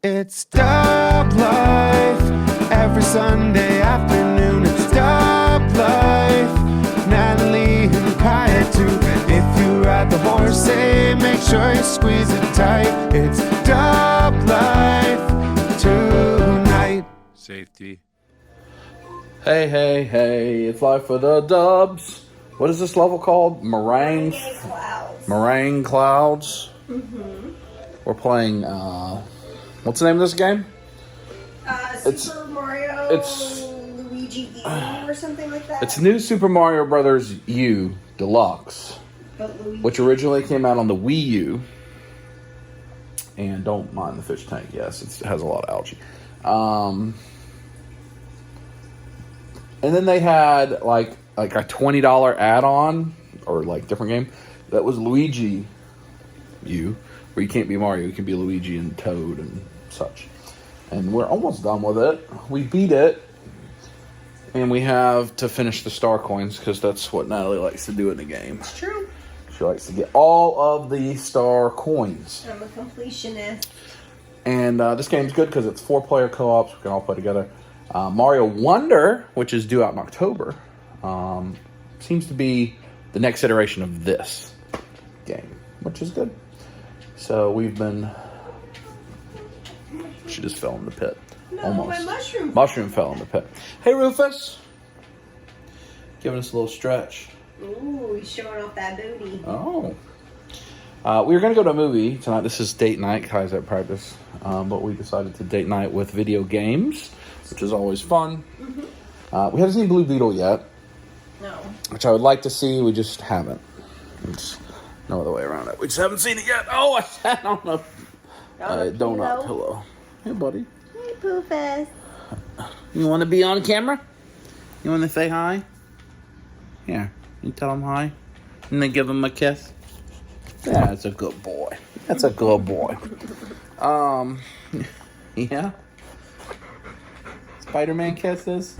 It's Dub Life. Every Sunday afternoon, it's Dub Life. Natalie and Kai too. If you ride the horse, hey, make sure you squeeze it tight. It's Dub Life tonight. Safety. Hey, it's live for the Dubs. What is this level called? Meringue Clouds. Meringue Clouds. Mm-hmm. We're playing, what's the name of this game? Super Mario Luigi U or something like that. It's New Super Mario Brothers U Deluxe, which originally came out on the Wii U. And don't mind the fish tank. Yes, it has a lot of algae. And then they had like a $20 add-on or like different game that was Luigi U, where you can't be Mario, you can be Luigi and Toad and such. And we're almost done with it. We beat it, and we have to finish the star coins because that's what Natalie likes to do in the game. It's true. She likes to get all of the star coins. I'm a completionist. And this game's good because it's 4-player co-ops. We can all play together. Mario Wonder, which is due out in October, seems to be the next iteration of this game, which is good. So we've been... She just fell in the pit. No, almost. my mushroom. Mushroom fell in the pit. Hey, Rufus. Giving us a little stretch. Ooh, he's showing off that booty. Oh. We were going to go to a movie tonight. This is date night. Kai's at practice. But we decided to date night with video games, which is always fun. Mm-hmm. We haven't seen Blue Beetle yet. No. Which I would like to see. We just haven't. There's no other way around it. We just haven't seen it yet. Oh, I sat on a donut pillow. Hey, buddy. Hey, Poofus. You want to be on camera? You want to say hi? Here. You tell him hi. And then give him a kiss. Yeah, that's a good boy. That's a good boy. Yeah. Spider-Man kisses.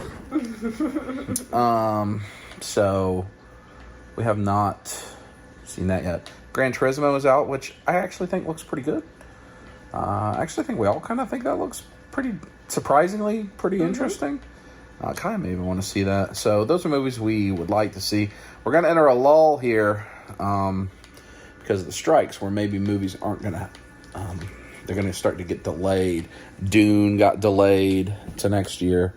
So we have not seen that yet. Gran Turismo is out, which I actually think looks pretty good. I actually think we all kind of think that looks pretty, surprisingly, pretty interesting. Kai may even want to see that. So those are movies we would like to see. We're going to enter a lull here because of the strikes, where maybe movies aren't going to... they're going to start to get delayed. Dune got delayed to next year.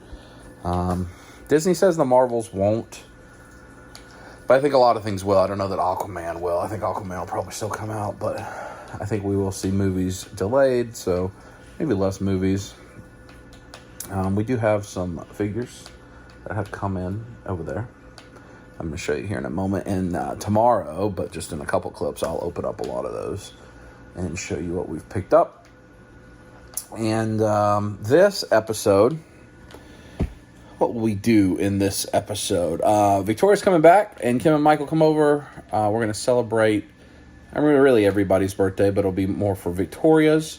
Disney says the Marvels won't. But I think a lot of things will. I don't know that Aquaman will. I think Aquaman will probably still come out, but I think we will see movies delayed, so maybe less movies. We do have some figures that have come in over there. I'm going to show you here in a moment. And tomorrow, but just in a couple clips, I'll open up a lot of those and show you what we've picked up. And this episode... What will we do in this episode? Victoria's coming back, and Kim and Michael come over. We're going to celebrate, really everybody's birthday, but it'll be more for Victoria's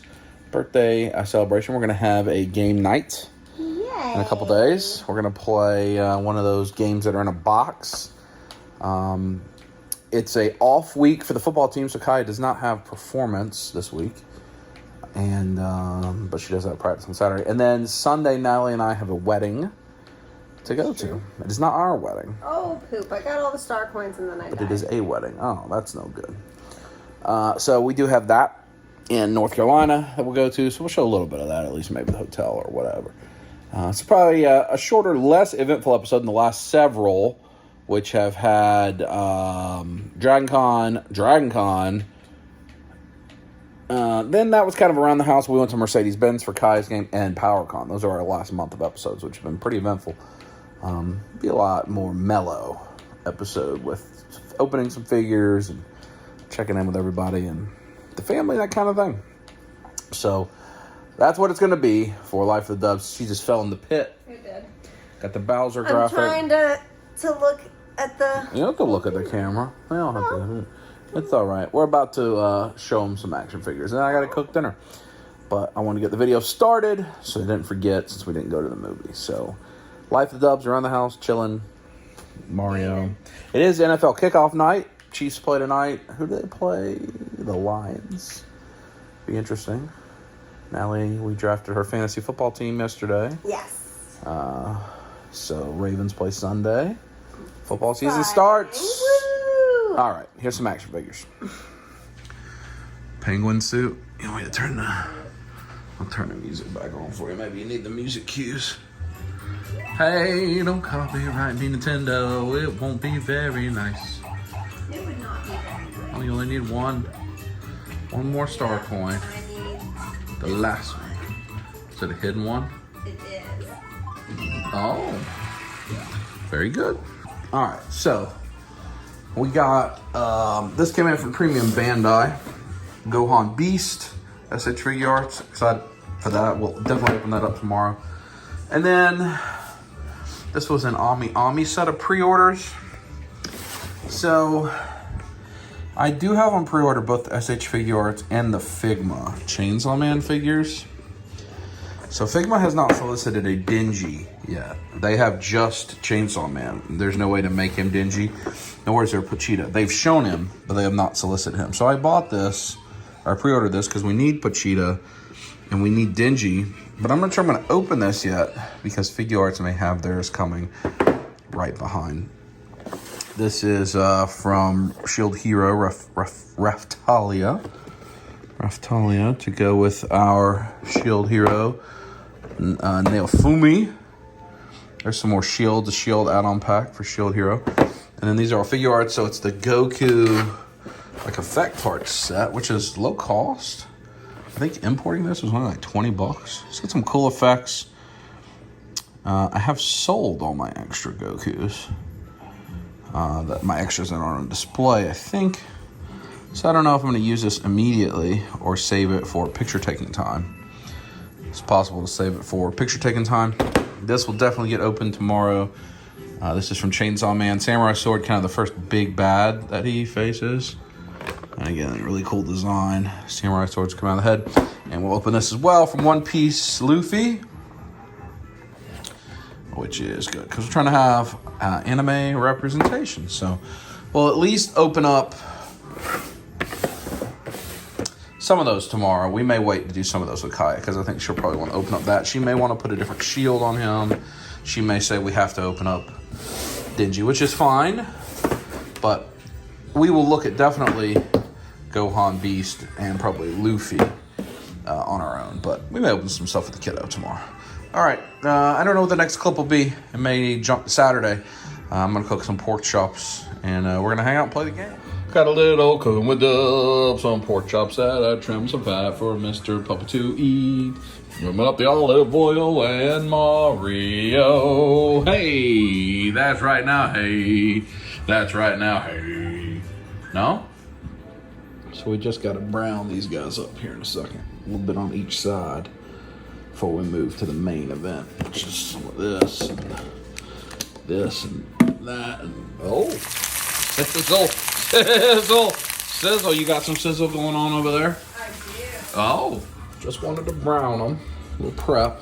birthday celebration. We're going to have a game night in a couple days. We're going to play one of those games that are in a box. It's a off week for the football team, so Kai does not have performance this week. And but she does have practice on Saturday. And then Sunday, Natalie and I have a wedding to go to. It is not our wedding. Oh, poop. I got all the star coins and then I died. But it is a wedding. Oh, that's no good. So we do have that in North Carolina that we'll go to. So we'll show a little bit of that, at least maybe the hotel or whatever. It's probably a shorter, less eventful episode than the last several, which have had Dragon Con. Then that was kind of around the house. We went to Mercedes-Benz for Kai's game and PowerCon. Those are our last month of episodes, which have been pretty eventful. Be a lot more mellow episode with opening some figures and checking in with everybody and the family, that kind of thing. So that's what it's going to be for Life of the Dubs. She just fell in the pit. It did. Got the Bowser I'm graphic. trying to look at the... You don't have to look at the camera. You don't have to. It's all right. We're about to show them some action figures. And then I got to cook dinner. But I want to get the video started so they didn't forget since we didn't go to the movie. So, Life of the Dubs around the house, chilling. Mario. It is NFL kickoff night. Chiefs play tonight. Who do they play? The Lions. Be interesting. Natalie, we drafted her fantasy football team yesterday. Yes. So Ravens play Sunday. Football season starts. Woo! All right, here's some action figures. Penguin suit. You want me to turn I'll turn the music back on for you. Maybe you need the music cues. Hey, don't copyright me, Nintendo. It won't be very nice. It would not be very good. Oh, you only need one more star coin. I need. The last one. Is it a hidden one? It is. Oh, very good. All right, so we got this came in from Premium Bandai. Gohan Beast, SH Figure Arts. Excited for that. We'll definitely open that up tomorrow. And then this was an Ami set of pre-orders. So I do have on pre-order both the SH Figure Arts and the Figma Chainsaw Man figures. So Figma has not solicited a dingy yet. They have just Chainsaw Man. There's no way to make him dingy, nor is there Pochita. They've shown him, but they have not solicited him. So I bought this, or I pre-ordered this, because we need Pochita and we need dingy. But I'm not sure I'm going to open this yet, because Figure Arts may have theirs coming right behind. This is from Shield Hero, Raftalia. Raftalia to go with our Shield Hero, Naofumi. There's some more Shield, the Shield add-on pack for Shield Hero. And then these are all Figure Arts, so it's the Goku like effect parts set, which is low cost. I think importing this was only like $20. It's got some cool effects. I have sold all my extra Gokus. That my extras that aren't on display, I think. So I don't know if I'm going to use this immediately or save it for picture taking time. It's possible to save it for picture taking time. This will definitely get opened tomorrow. This is from Chainsaw Man. Samurai Sword, kind of the first big bad that he faces. And again, really cool design. Samurai Swords come out of the head. And we'll open this as well from One Piece Luffy, which is good because we're trying to have anime representation. So we'll at least open up some of those tomorrow. We may wait to do some of those with Kaya because I think she'll probably want to open up that. She may want to put a different shield on him. She may say we have to open up Dingy, which is fine. But we will look at definitely Gohan Beast and probably Luffy on our own. But we may open some stuff with the kiddo tomorrow. All right, I don't know what the next clip will be. It may jump to Saturday. I'm going to cook some pork chops, and we're going to hang out and play the game. Got a little cooking with dubs, some pork chops that I trimmed some fat for Mr. Papa to eat. Warming up the olive oil and Mario. Hey, that's right now, hey. That's right now, hey. No? So we just got to brown these guys up here in a second. A little bit on each side before we move to the main event. Just some of this and that. And, oh, sizzle. You got some sizzle going on over there? I do. Oh, just wanted to brown them. A little prep.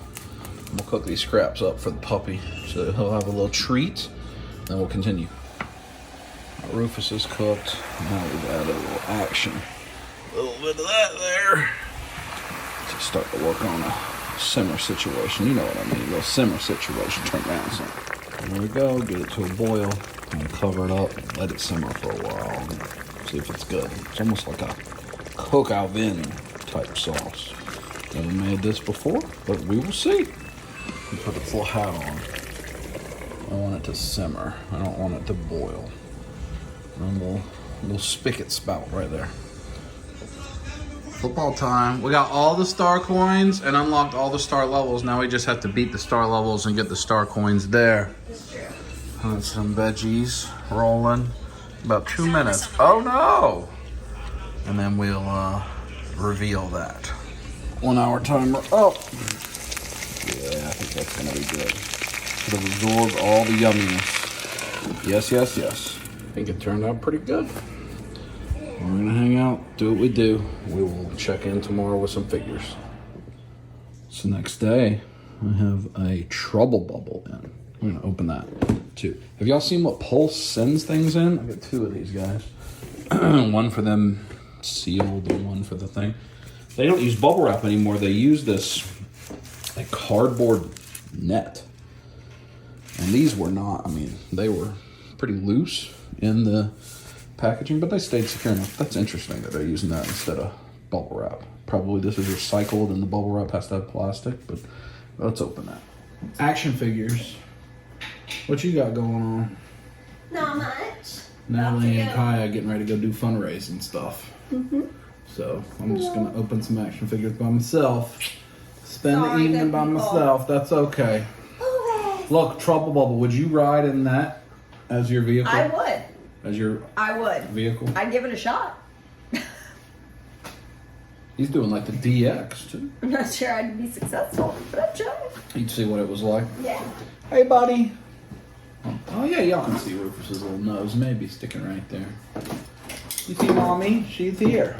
We'll cook these scraps up for the puppy so he'll have a little treat. Then we'll continue. Rufus is cooked. Now we've added a little action. A little bit of that there. Let's start to work on a simmer situation. You know what I mean. A little simmer situation. Turn down some. There we go. Get it to a boil. And cover it up. Let it simmer for a while. See if it's good. It's almost like a coq au vin type sauce. Never made this before, but we will see. Put its little hat on. I want it to simmer. I don't want it to boil. And little spigot spout right there. Football time. We got all the star coins and unlocked all the star levels. Now we just have to beat the star levels and get the star coins there. Got some veggies rolling. About 2 minutes. Oh no! And then we'll reveal that. 1 hour timer up. Yeah, I think that's gonna be good. Should have absorbed all the yumminess. Yes. I think it turned out pretty good. We're gonna hang out, do what we do. We will check in tomorrow with some figures. So next day, I have a trouble bubble in. We're gonna open that too. Have y'all seen what Pulse sends things in? I got 2 of these guys. One for them sealed and one for the thing. they don't use bubble wrap anymore. They use this like cardboard net. And these were not, I mean, they were pretty loose in the packaging, but they stayed secure enough. That's interesting that they're using that instead of bubble wrap. Probably this is recycled and the bubble wrap has to have plastic, but let's open that. Action figures. What you got going on? Not much. Natalie and Kaya getting ready to go do fundraising stuff. So I'm just going to open some action figures by myself. Spend the evening by myself. That's okay. Look, Trouble Bubble, would you ride in that as your vehicle? I would. As your vehicle? I'd give it a shot. He's doing like the DX too. I'm not sure I'd be successful, but I'm trying. You'd see what it was like. Yeah. Hey, buddy. Oh yeah, y'all can see Rufus's little nose maybe sticking right there. You see Mommy? She's here.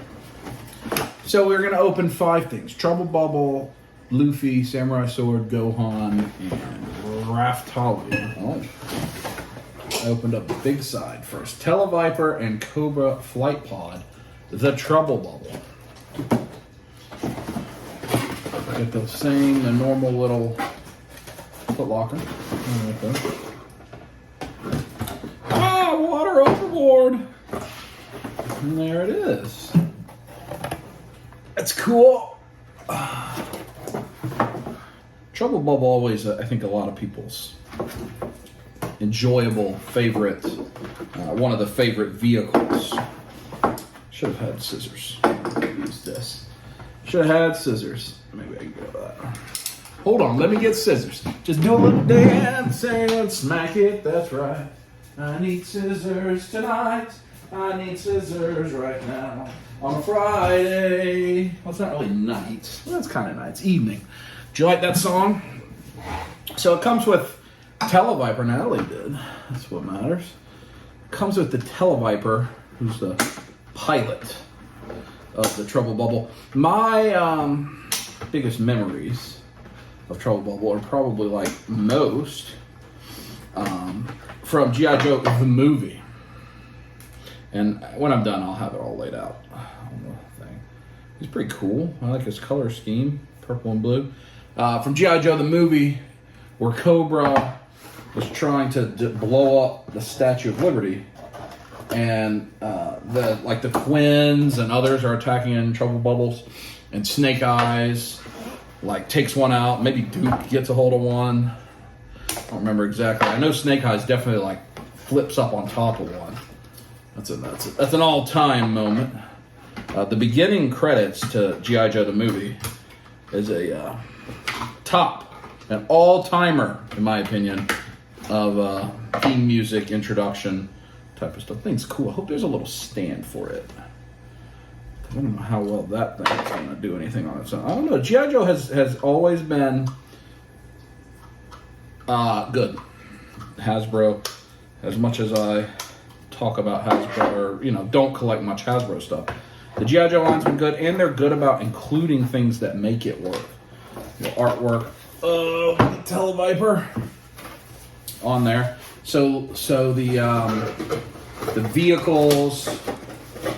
So we're going to open 5 things. Trouble Bubble, Luffy, Samurai Sword, Gohan, and Raftalia. Oh. I opened up the big side first. Televiper and Cobra Flight Pod, the Trouble Bubble. Get the normal little foot locker. Right there. Ah, water overboard. And there it is. That's cool. Trouble Bubble always, I think, a lot of people's enjoyable favorite, one of the favorite vehicles. Should have had scissors. Use this. Should have had scissors. Maybe I can go with that. Hold on, let me get scissors. Just do a little dance and smack it, that's right. I need scissors tonight. I need scissors right now. On a Friday. Well, it's not really night. Well, it's kind of night. It's evening. Do you like that song? So it comes with Televiper. Natalie did. That's what matters. It comes with the Televiper, who's the pilot of the Trouble Bubble. My biggest memories of Trouble Bubble are probably like most from G.I. Joe, the movie. And when I'm done, I'll have it all laid out on the thing. He's pretty cool. I like his color scheme, purple and blue. From G.I. Joe, the movie, where Cobra was trying to blow up the Statue of Liberty, and the twins and others are attacking in Trouble Bubbles, and Snake Eyes takes one out. Maybe Duke gets a hold of one. I don't remember exactly. I know Snake Eyes definitely flips up on top of one. That's an all-time moment. The beginning credits to G.I. Joe the movie is an all-timer, in my opinion, of theme music, introduction type of stuff. I think it's cool. I hope there's a little stand for it. I don't know how well that thing is going to do anything on its own. I don't know. G.I. Joe has always been good. Hasbro, as much as I talk about Hasbro, or don't collect much Hasbro stuff, the G.I. Joe line's been good, and they're good about including things that make it work. The artwork of the Televiper on there. So the vehicles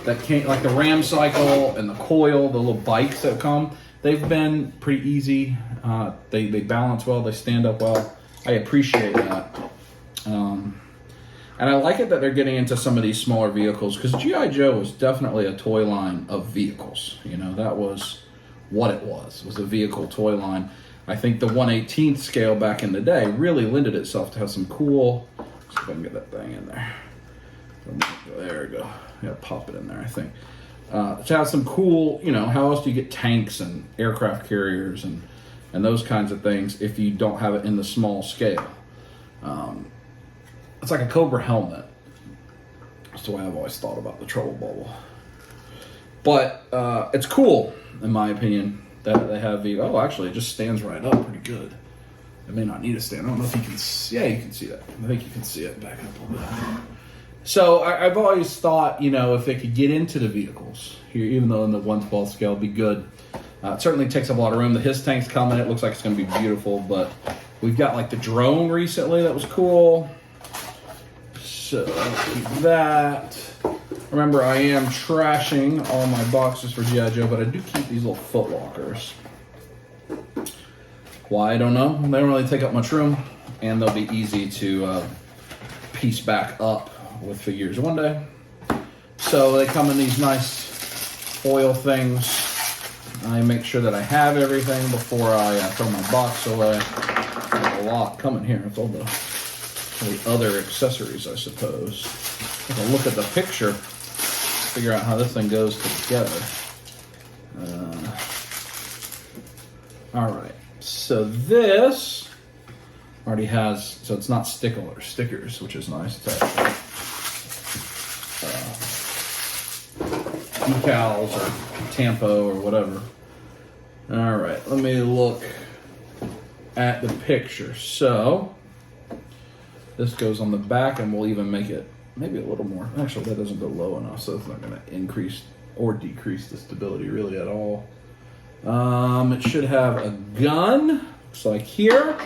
that came, like the Ram Cycle and the Coil, the little bikes that come, they've been pretty easy. They balance well, they stand up well. I appreciate that. And I like it that they're getting into some of these smaller vehicles, because G.I. Joe was definitely a toy line of vehicles. That was what it was a vehicle toy line. I think the 1/18th scale back in the day really lended itself to have some cool, let's see if I can get that thing in there. There we go. Yeah, pop it in there, I think. To have some cool, how else do you get tanks and aircraft carriers and those kinds of things if you don't have it in the small scale? It's like a Cobra helmet. That's the way I've always thought about the Trouble Bubble. But it's cool, in my opinion, that they have the... Oh, actually, it just stands right up pretty good. It may not need a stand. I don't know if you can see... Yeah, you can see that. I think you can see it back up a little bit. So I've always thought, if they could get into the vehicles here, even though in the 1/12 scale, it'd be good. It certainly takes up a lot of room. The His tank's coming. It looks like it's going to be beautiful. But we've got the drone recently that was cool. So keep that. Remember, I am trashing all my boxes for G.I. Joe, but I do keep these little foot lockers. Why, I don't know. They don't really take up much room, and they'll be easy to piece back up with figures one day. So they come in these nice foil things. I make sure that I have everything before I throw my box away. There's a lot coming here. It's all the other accessories, I suppose. Take a look at the picture, figure out how this thing goes together. All right, so this already has, so it's not stickers, which is nice. It's actually decals or tampo or whatever. All right, let me look at the picture. So this goes on the back, and we'll even make it maybe a little more. Actually, that doesn't go low enough, so it's not going to increase or decrease the stability really at all. It should have a gun. Looks like here.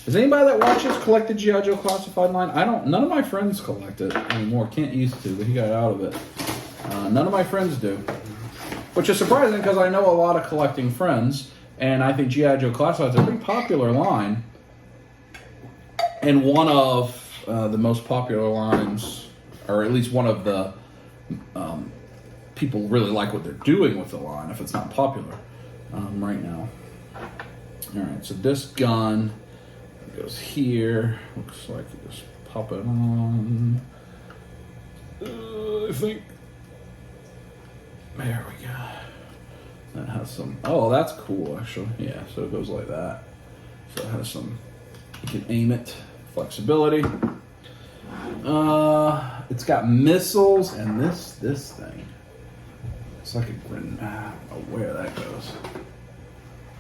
Does anybody that watches collect the G.I. Joe Classified line? None of my friends collect it anymore. Kent used to, but he got out of it. None of my friends do. Which is surprising because I know a lot of collecting friends, and I think G.I. Joe Classified is a pretty popular line. And one of the most popular lines, or at least one of the people really like what they're doing with the line, if it's not popular right now. All right, so this gun goes here. Looks like you just pop it on. I think. There we go. That has some. Oh, that's cool, actually. Yeah, so it goes like that. So it has some. You can aim it. Flexibility. It's got missiles and this thing. It's like a grenade. I don't know where that goes.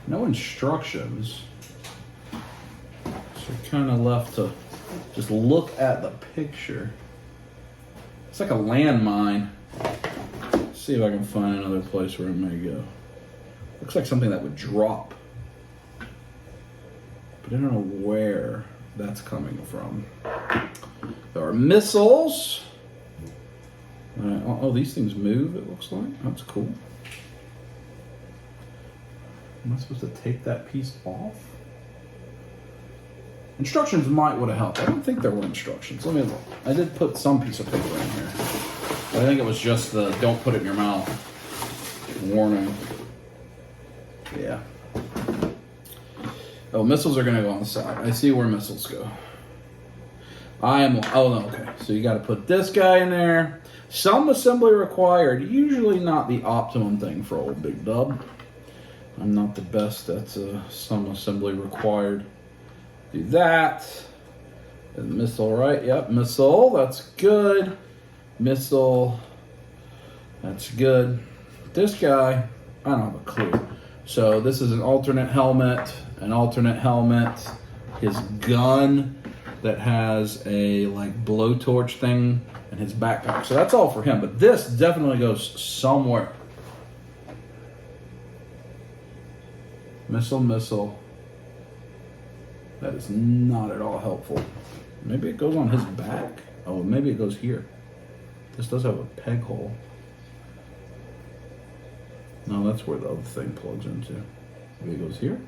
No instructions. So we're kind of left to just look at the picture. It's like a landmine. Let's see if I can find another place where it may go. Looks like something that would drop. But I don't know where that's coming from. There are missiles. Oh, these things move, it looks like. That's cool. Am I supposed to take that piece off? Instructions would have helped. I don't think there were instructions. Let me look. I did put some piece of paper in here. But I think it was just the don't put it in your mouth warning. Yeah. Oh, missiles are going to go on the side. I see where missiles go. Oh, no, okay. So you got to put this guy in there. Some assembly required. Usually not the optimum thing for old Big Dub. I'm not the best at some assembly required. Do that. And missile, right? Yep, missile. That's good. Missile. That's good. This guy, I don't have a clue. So this is an alternate helmet. His gun that has a like blowtorch thing, and his backpack. So that's all for him. But this definitely goes somewhere. Missile. That is not at all helpful. Maybe it goes on his back. Oh, maybe it goes here. This does have a peg hole. No, that's where the other thing plugs into. Maybe it goes here?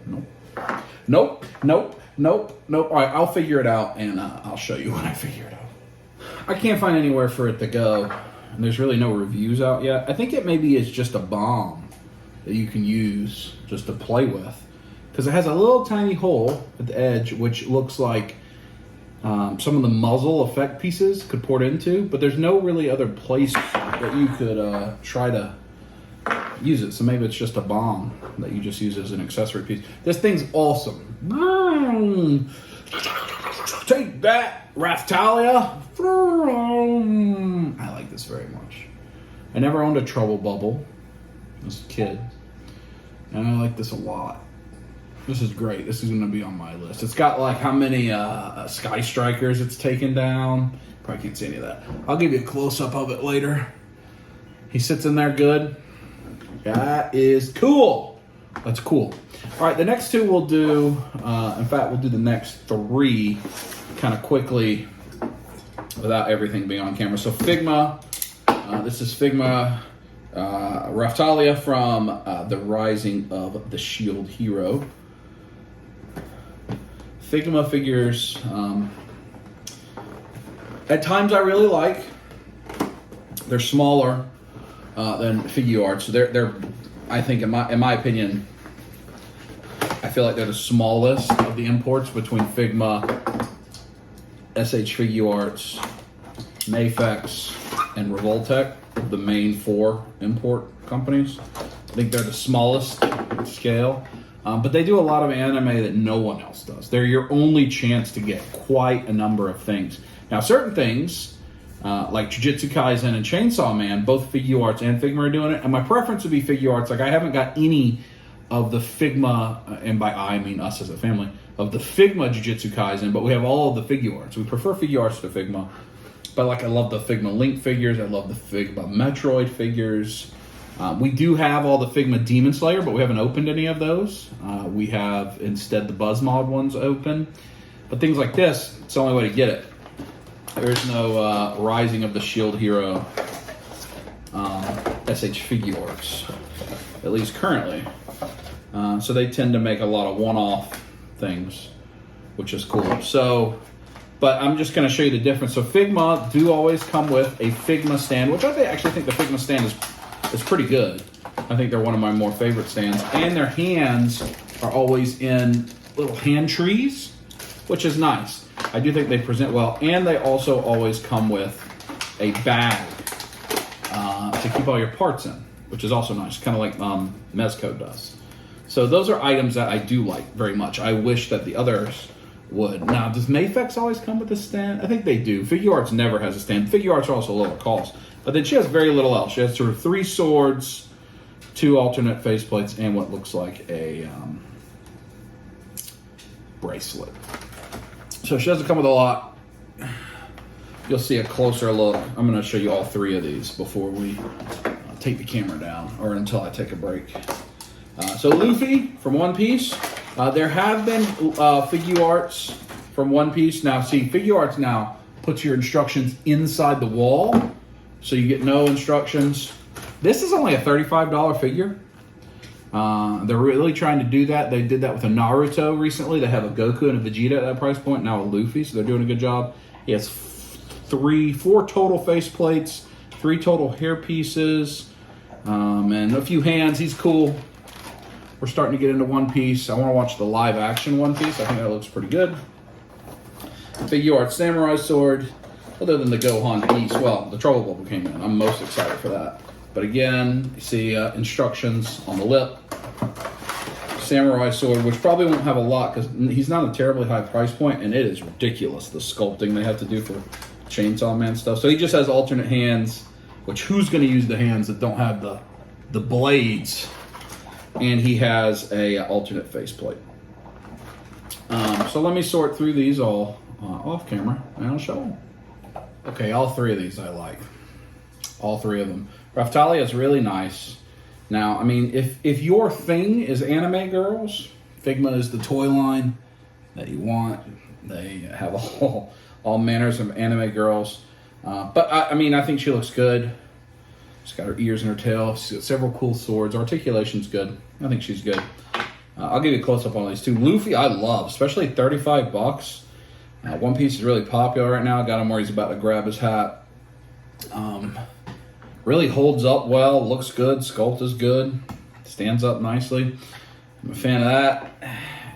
Nope. All right, I'll figure it out, and I'll show you when I figure it out. I can't find anywhere for it to go, and there's really no reviews out yet. I think it maybe is just a bomb that you can use just to play with, because it has a little tiny hole at the edge, which looks like some of the muzzle effect pieces could port into, but there's no really other place that you could try to use it. So maybe it's just a bomb that you just use as an accessory piece. This thing's awesome. Take that, Raftalia. I like this very much. I never owned a Trouble Bubble as a kid, and I like this a lot. This is great. This is going to be on my list. It's got like how many Sky Strikers it's taken down. Probably can't see any of that. I'll give you a close-up of it later. He sits in there good. That is cool. That's cool. All right, the next two we'll do, in fact, we'll do the next three kind of quickly without everything being on camera. So Figma, this is Figma Raftalia from The Rising of the Shield Hero. Figma figures, at times I really like. They're smaller than Figuarts. They're I think in my opinion, I feel like they're the smallest of the imports between Figma, SH Figuarts, Mafex, and Revoltech, the main 4 import companies. I think they're the smallest scale, but they do a lot of anime that no one else does. They're your only chance to get quite a number of things. Now, certain things, like Jujutsu Kaisen and Chainsaw Man, both Figuarts and Figma are doing it, and my preference would be Figuarts. Like, I haven't got any of the Figma, and by I mean us as a family, of the Figma Jujutsu Kaisen, but we have all of the Figuarts. We prefer Figuarts to Figma, but like I love the Figma Link figures, I love the Figma Metroid figures. We do have all the Figma Demon Slayer, but we haven't opened any of those. We have instead the Buzzmod ones open, but things like this, it's the only way to get it. There's no Rising of the Shield Hero SH Figuarts, at least currently. So they tend to make a lot of one-off things, which is cool. So, but I'm just going to show you the difference. So Figma do always come with a Figma stand, which I actually think the Figma stand is pretty good. I think they're one of my more favorite stands. And their hands are always in little hand trees, which is nice. I do think they present well. And they also always come with a bag to keep all your parts in, which is also nice, kind of like Mezco does. So those are items that I do like very much. I wish that the others would. Now, does Mafex always come with a stand? I think they do. Figuarts never has a stand. Figuarts are also lower cost. But then she has very little else. She has sort of 3 swords, 2 alternate faceplates, and what looks like a bracelet. So she doesn't come with a lot. You'll see a closer look. I'm going to show you all 3 of these before we take the camera down, or until I take a break. So Luffy from One Piece. There have been Figuarts from One Piece. Now, see, Figuarts now puts your instructions inside the wall, so you get no instructions. This is only a $35 figure. They're really trying to do that. They did that with a Naruto recently. They have a Goku and a Vegeta at that price point, now a Luffy, so they're doing a good job. He has 4 total faceplates, 3 total hair pieces, and a few hands. He's cool. We're starting to get into One Piece. I want to watch the live action One Piece. I think that looks pretty good. Figuart Samurai Sword. Other than the Gohan piece, well, the Trouble Bubble came in. I'm most excited for that. But again, you see instructions on the lip. Samurai Sword, which probably won't have a lot because he's not a terribly high price point, and it is ridiculous, the sculpting they have to do for Chainsaw Man stuff. So he just has alternate hands, which who's going to use the hands that don't have the blades? And he has a alternate faceplate. So let me sort through these all off camera, and I'll show them. Okay, all 3 of these I like. All 3 of them. Raftalia is really nice. Now, I mean, if your thing is anime girls, Figma is the toy line that you want. They have all manners of anime girls. But I mean, I think she looks good. She's got her ears and her tail. She's got several cool swords. Articulation's good. I think she's good. I'll give you a close-up on these 2. Luffy, I love, especially $35. One Piece is really popular right now. Got him where he's about to grab his hat. Really holds up well. Looks good. Sculpt is good. Stands up nicely. I'm a fan of that.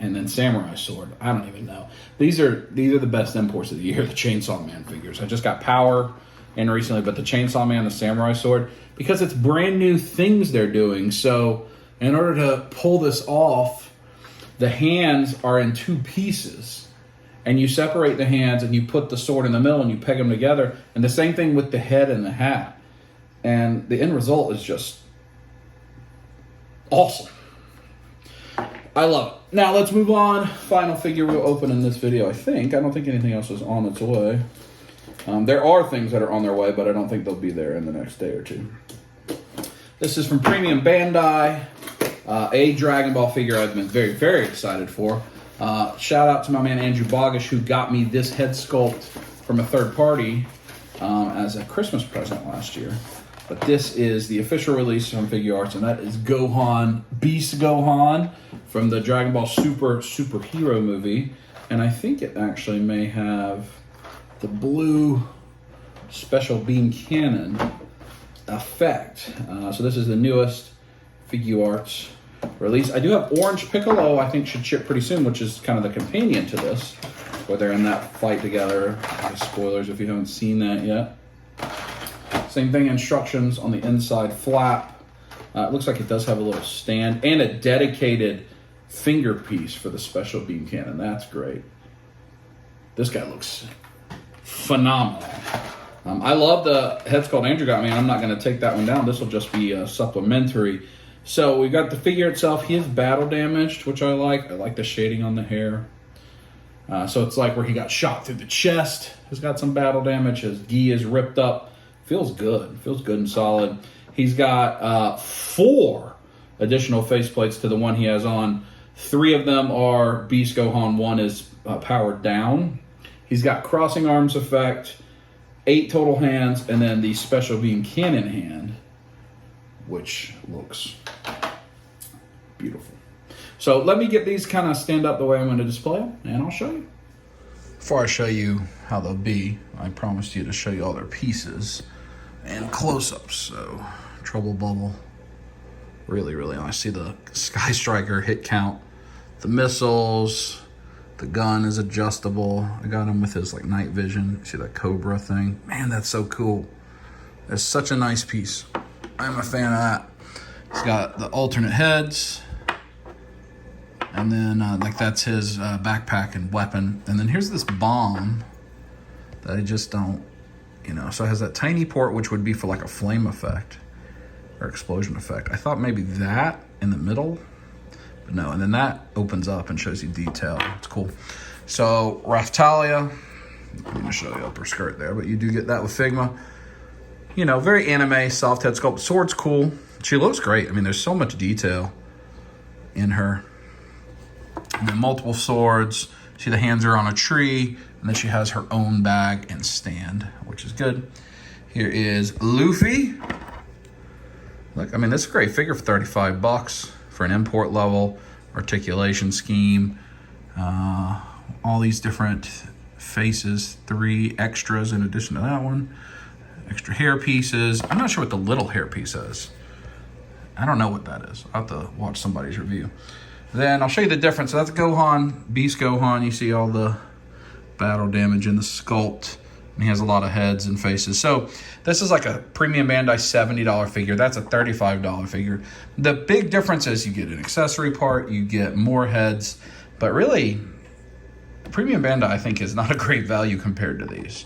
And then Samurai Sword. I don't even know. These are the best imports of the year, the Chainsaw Man figures. I just got Power in recently, but the Chainsaw Man, the Samurai Sword, because it's brand new things they're doing. So in order to pull this off, the hands are in 2 pieces. And you separate the hands and you put the sword in the middle and you peg them together. And the same thing with the head and the hat. And the end result is just awesome. I love it. Now let's move on. Final figure we'll open in this video, I think. I don't think anything else is on its way. There are things that are on their way, but I don't think they'll be there in the next day or 2. This is from Premium Bandai. A Dragon Ball figure I've been very, very excited for. Shout out to my man Andrew Bogish, who got me this head sculpt from a third party as a Christmas present last year. But this is the official release from Figure Arts, and that is Gohan, Beast Gohan, from the Dragon Ball Super superhero movie. And I think it actually may have the blue special beam cannon effect. So this is the newest Figure Arts release. I do have Orange Piccolo, I think should ship pretty soon, which is kind of the companion to this, where they're in that fight together. Spoilers if you haven't seen that yet. Same thing, instructions on the inside flap. It looks like it does have a little stand and a dedicated finger piece for the special beam cannon. That's great. This guy looks phenomenal. I love the head sculpt Andrew got me, and I'm not going to take that one down. This will just be supplementary. So we got the figure itself. He is battle damaged, which I like. I like the shading on the hair. So it's like where he got shot through the chest. He's got some battle damage. His gi is ripped up. Feels good. Feels good and solid. He's got 4 additional faceplates to the one he has on. 3 of them are Beast Gohan. 1 is powered down. He's got crossing arms effect, 8 total hands, and then the special beam cannon hand, which looks beautiful. So let me get these kind of stand up the way I'm going to display them, and I'll show you. Before I show you how they'll be, I promised you to show you all their pieces and close-ups. So Trouble Bubble, really, really nice. See the Sky Striker hit count, the missiles, the gun is adjustable. I got him with his like night vision. See that Cobra thing? Man, that's so cool. It's such a nice piece. I'm a fan of that. It's got the alternate heads. And then like that's his backpack and weapon. And then here's this bomb that I just don't, so it has that tiny port, which would be for like a flame effect or explosion effect. I thought maybe that in the middle, but no. And then that opens up and shows you detail. It's cool. So Raphtalia, I'm going to show you upper skirt there, but you do get that with Figma. Very anime, soft head sculpt. Sword's cool. She looks great. I mean, there's so much detail in her. And then multiple swords. See, the hands are on a tree, and then she has her own bag and stand, which is good. Here is Luffy. Look, I mean, this is a great figure for $35 for an import level, articulation scheme, all these different faces, 3 extras in addition to that one. Extra hair pieces. I'm not sure what the little hair piece is. I don't know what that is. I'll have to watch somebody's review. Then I'll show you the difference. So that's Gohan, Beast Gohan. You see all the battle damage in the sculpt. And he has a lot of heads and faces. So this is like a premium Bandai $70 figure. That's a $35 figure. The big difference is you get an accessory part, you get more heads. But really, premium Bandai, I think, is not a great value compared to these.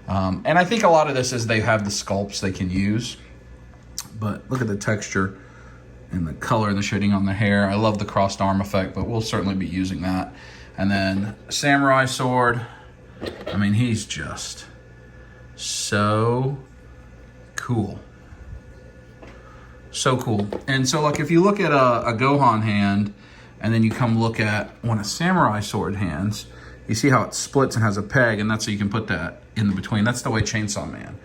And I think a lot of this is they have the sculpts they can use. But look at the texture and the color and the shading on the hair. I love the crossed arm effect, but we'll certainly be using that. And then Samurai Sword. I mean, he's just so cool. So cool. And so, like, if you look at a Gohan hand, and then you come look at one of Samurai Sword hands, you see how it splits and has a peg, and that's so you can put that in between. That's the way Chainsaw Man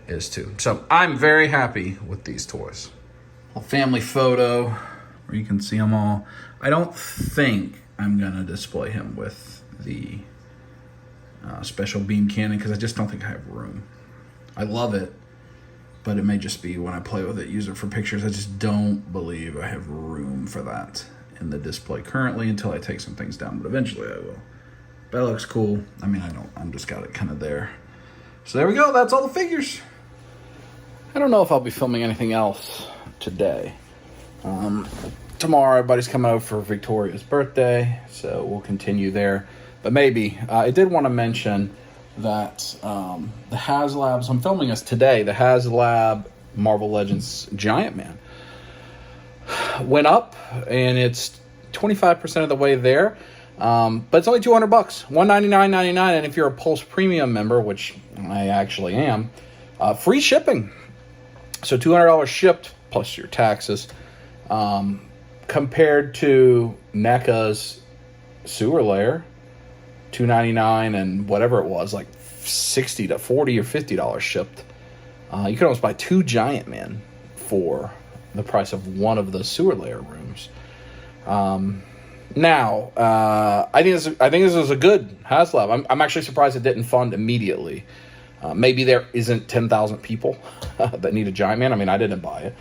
is too. So I'm very happy with these toys. A family photo where you can see them all. I don't think I'm gonna display him with the special beam cannon because I just don't think I have room. I love it, but it may just be when I play with it, use it for pictures. I just don't believe I have room for that in the display currently until I take some things down, but eventually I will. That looks cool. I mean, I'm just got it kind of there. So there we go. That's all the figures. I don't know if I'll be filming anything else today. Tomorrow, everybody's coming over for Victoria's birthday, so we'll continue there. But maybe. I did want to mention that the HasLabs, I'm filming this today, the HasLab Marvel Legends Giant Man went up, and it's 25% of the way there. But it's only $200, $199.99, and if you're a Pulse Premium member, which I actually am, free shipping. So $200 shipped plus your taxes, compared to NECA's Sewer Layer, $299 and whatever it was, like $60 to $40 or $50 shipped. You can almost buy 2 Giant Man for the price of one of the sewer layer rooms. Now, I think this is a good HasLab. I'm actually surprised it didn't fund immediately. Maybe there isn't 10,000 people that need a Giant Man. I mean, I didn't buy it.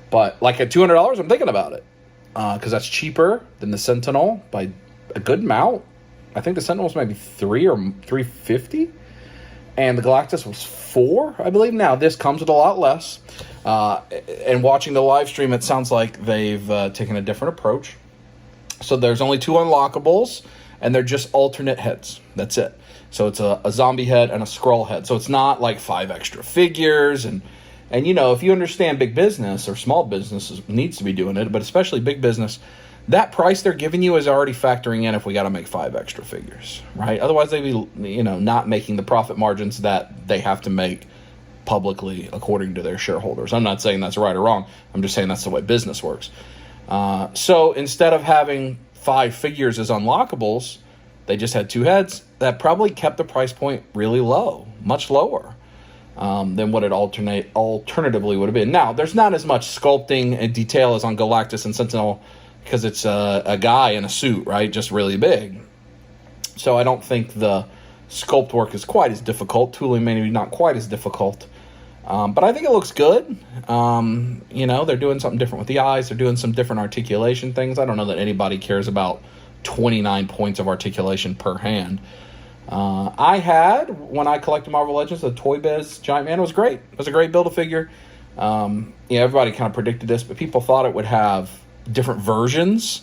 But like at $200, I'm thinking about it. Because that's cheaper than the Sentinel by a good amount. I think the Sentinel's maybe $3 or $350. And the Galactus was $4, I believe. Now, this comes with a lot less. And watching the live stream, it sounds like they've taken a different approach. So there's only 2 unlockables, and they're just alternate heads. That's it. So it's a zombie head and a Skrull head. So it's not like 5 extra figures. And you know, if you understand big business or small business needs to be doing it, but especially big business, that price they're giving you is already factoring in if we got to make 5 extra figures, right? Otherwise, they'd be, you know, not making the profit margins that they have to make publicly according to their shareholders. I'm not saying that's right or wrong. I'm just saying that's the way business works. So instead of having 5 figures as unlockables, they just had 2 heads. That probably kept the price point really low, much lower than what it alternatively would have been. Now, there's not as much sculpting and detail as on Galactus and Sentinel because it's a guy in a suit, right? Just really big. So I don't think the sculpt work is quite as difficult. Tooling maybe not quite as difficult. But I think it looks good. You know, they're doing something different with the eyes. They're doing some different articulation things. I don't know that anybody cares about 29 points of articulation per hand. I had, when I collected Marvel Legends, the Toy Biz Giant Man was great. It was a great Build-A-Figure. Everybody kind of predicted this, but people thought it would have different versions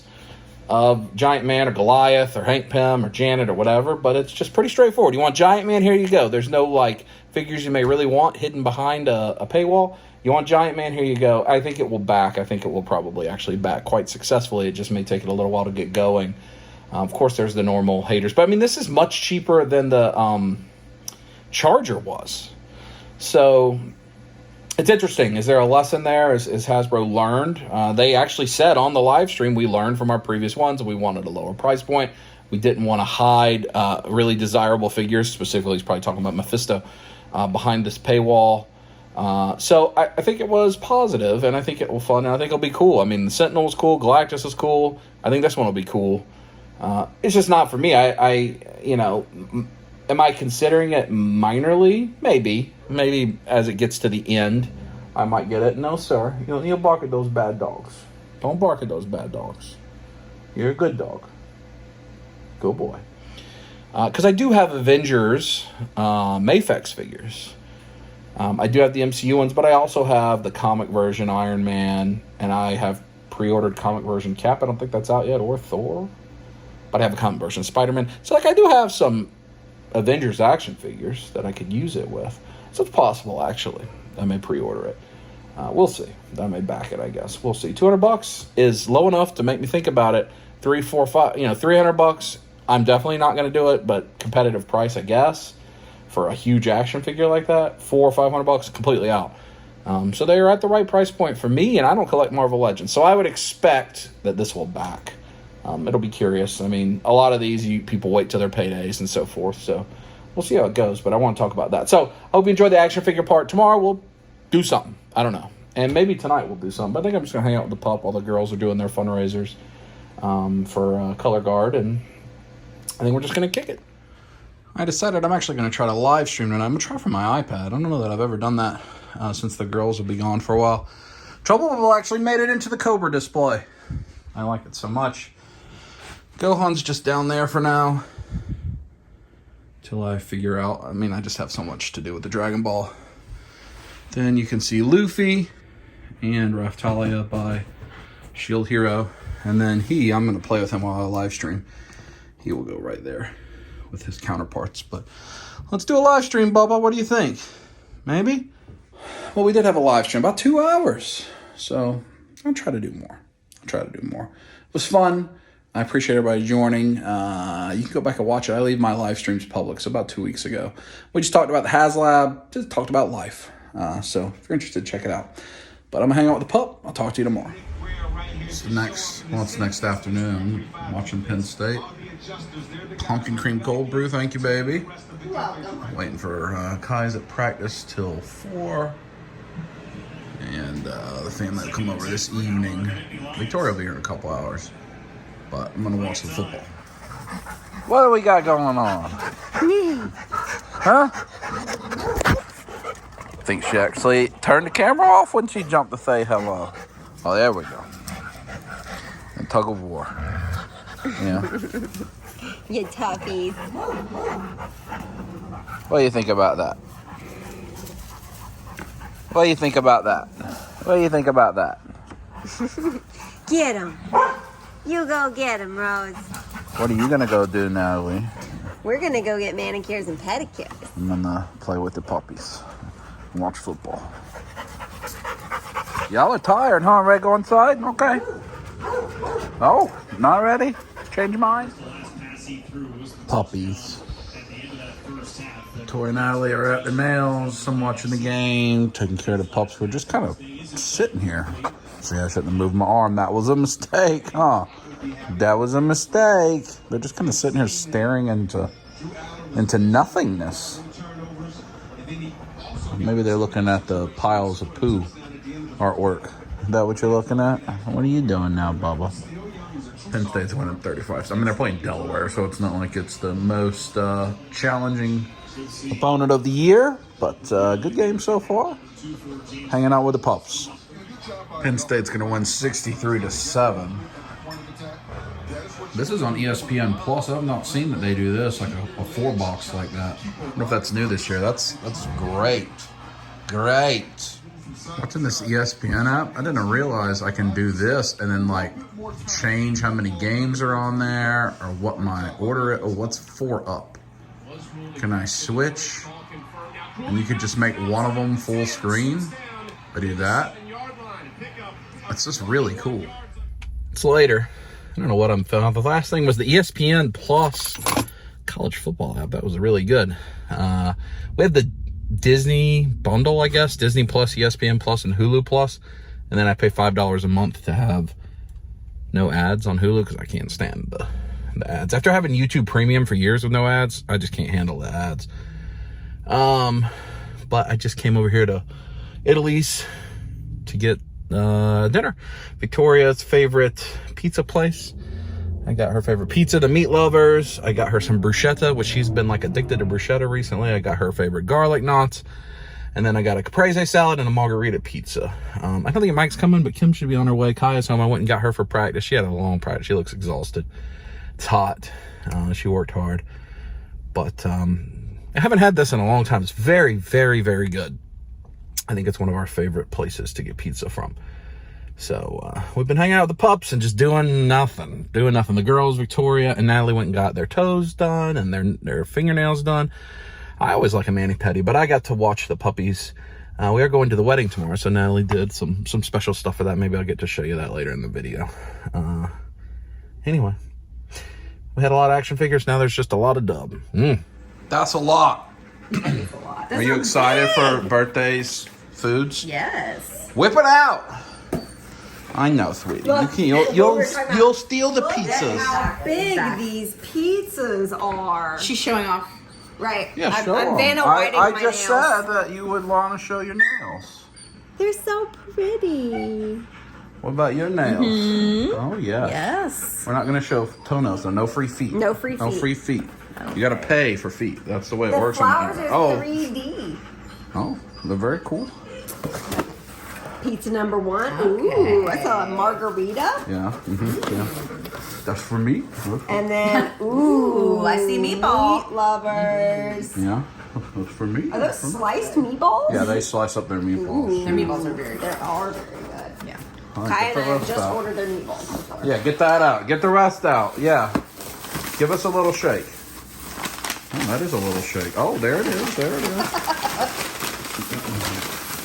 of Giant Man or Goliath or Hank Pym or Janet or whatever, but it's just pretty straightforward. You want Giant Man, here you go. There's no like figures you may really want hidden behind a paywall. You want Giant Man, here you go. I think it will back. I think it will probably actually back quite successfully. It just may take it a little while to get going. Of course, there's the normal haters, but I mean, this is much cheaper than the Charger was. So it's interesting. Is there a lesson there? Is Hasbro learned? They actually said on the live stream, we learned from our previous ones, and we wanted a lower price point. We didn't want to hide really desirable figures. Specifically, he's probably talking about Mephisto behind this paywall. So I think it was positive, and I think it will fun, and I think it'll be cool. I mean, the Sentinel was cool. Galactus was cool. I think this one will be cool. It's just not for me. I you know, am I considering it minorly? Maybe as it gets to the end, I might get it. No, sir. You'll bark at those bad dogs. Don't bark at those bad dogs. You're a good dog. Good boy. Because I do have Avengers Mafex figures. I do have the MCU ones, but I also have the comic version Iron Man, and I have pre-ordered comic version Cap. I don't think that's out yet, or Thor. But I have a comic version Spider-Man. So, like, I do have some Avengers action figures that I could use it with. So it's possible, actually. I may pre-order it. We'll see. I may back it, I guess. We'll see. $200 is low enough to make me think about it. $300. I'm definitely not going to do it, but competitive price, I guess, for a huge action figure like that. $400 or $500, completely out. So they are at the right price point for me, and I don't collect Marvel Legends. So I would expect that this will back. It'll be curious. I mean, a lot of these, people wait till their paydays and so forth. So we'll see how it goes, but I want to talk about that. So I hope you enjoyed the action figure part. Tomorrow we'll do something. I don't know. And maybe tonight we'll do something. But I think I'm just going to hang out with the pup while the girls are doing their fundraisers for Color Guard. And I think we're just going to kick it. I decided I'm actually going to try to live stream tonight. I'm going to try from my iPad. I don't know that I've ever done that since the girls will be gone for a while. Trouble actually made it into the Cobra display. I like it so much. Gohan's just down there for now. Till I figure out. I mean, I just have so much to do with the Dragon Ball. Then you can see Luffy and Raftalia by Shield Hero. And then I'm going to play with him while I live stream. He will go right there with his counterparts. But let's do a live stream, Bubba. What do you think? Maybe? Well, we did have a live stream, about 2 hours. So I'll try to do more. It was fun. I appreciate everybody joining. You can go back and watch it. I leave my live streams public, so about 2 weeks ago. We just talked about the HasLab, just talked about life. So if you're interested, check it out. But I'm going to hang out with the pup. I'll talk to you tomorrow. It's next afternoon. I'm watching Penn State. Pumpkin cream cold brew, thank you, baby. You're welcome. Waiting for Kai's at practice till 4. And the family will come over this evening. Victoria will be here in a couple hours. But I'm going to watch the football. What do we got going on? Huh? I think she actually turned the camera off when she jumped to say hello. Oh, there we go. And tug of war. Yeah. You toughies. What do you think about that? What do you think about that? What do you think about that? Get him. You go get him, Rose. What are you going to go do, Natalie? We're gonna go get manicures and pedicures. I'm going to play with the puppies and watch football. Y'all are tired, huh? Ready to go inside? Okay. Oh, not ready? Change your mind? Puppies. Tori and Natalie are at the nails. I'm watching the game, taking care of the pups. We're just kind of sitting here. See, I shouldn't have moved my arm. That was a mistake, huh? That was a mistake. They're just kind of sitting here staring into nothingness. Maybe they're looking at the piles of poo artwork. Is that what you're looking at? What are you doing now, Bubba? Penn State's winning 35. I mean, they're playing Delaware, so it's not like it's the most challenging opponent of the year, but good game so far. Hanging out with the pups. Penn State's going to win 63-7. This is on ESPN Plus. I've not seen that they do this, like a 4-box like that. I don't know if that's new this year. That's great. Great. Watching this ESPN app, I didn't realize I can do this and then like change how many games are on there or what my order is, or what's 4 up. Can I switch? And you could just make one of them full screen. I do that. That's just really cool. It's later. I don't know what I'm filming. The last thing was the ESPN Plus college football app. That was really good. We have the Disney bundle, I guess. Disney Plus, ESPN Plus, and Hulu Plus. And then I pay $5 a month to have no ads on Hulu because I can't stand the ads. After having YouTube Premium for years with no ads, I just can't handle the ads. But I just came over here to Italy's to get dinner. Victoria's favorite pizza place. I got her favorite pizza, the Meat Lovers. I got her some bruschetta, which she's been like addicted to bruschetta recently. I got her favorite garlic knots. And then I got a caprese salad and a margarita pizza. I don't think Mike's coming, but Kim should be on her way. Kaya's home. I went and got her for practice. She had a long practice. She looks exhausted. It's hot. She worked hard. But I haven't had this in a long time. It's very, very, very good. I think it's one of our favorite places to get pizza from. So we've been hanging out with the pups and just doing nothing. The girls, Victoria and Natalie, went and got their toes done and their fingernails done. I always like a mani-pedi, but I got to watch the puppies. We are going to the wedding tomorrow, so Natalie did some special stuff for that. Maybe I'll get to show you that later in the video. Anyway, we had a lot of action figures. Now there's just a lot of dub. That's a lot. Are you excited for birthdays, foods? Yes. Whip it out. I know, sweetie. Look, You'll steal the pizzas. How big these pizzas are. She's showing off. Right. Yeah, I'm show 'em. Vanna Whiting I my just nails. said that you would want to show your nails. They're so pretty. What about your nails? Oh, yeah. Yes. We're not going to show toenails, though. No free feet. No free No feet. free feet. You got to pay for feet. That's the way it The works. flowers are Oh, 3D. oh, they're very cool. Pizza number 1. Ooh, that's a margarita. Yeah. Yeah. That's for me. And then, ooh, I see meatball. Meat Lovers. Yeah. That's for me. Are those sliced meatballs? Yeah, they slice up their meatballs. Their meatballs are very They good. are very good. Yeah. All right, Kai get and the I have rest just out. ordered their meatballs. Yeah, get that out. Get the rest out. Yeah. Give us a little shake. Oh, that is a little shake. Oh, there it is. There it is.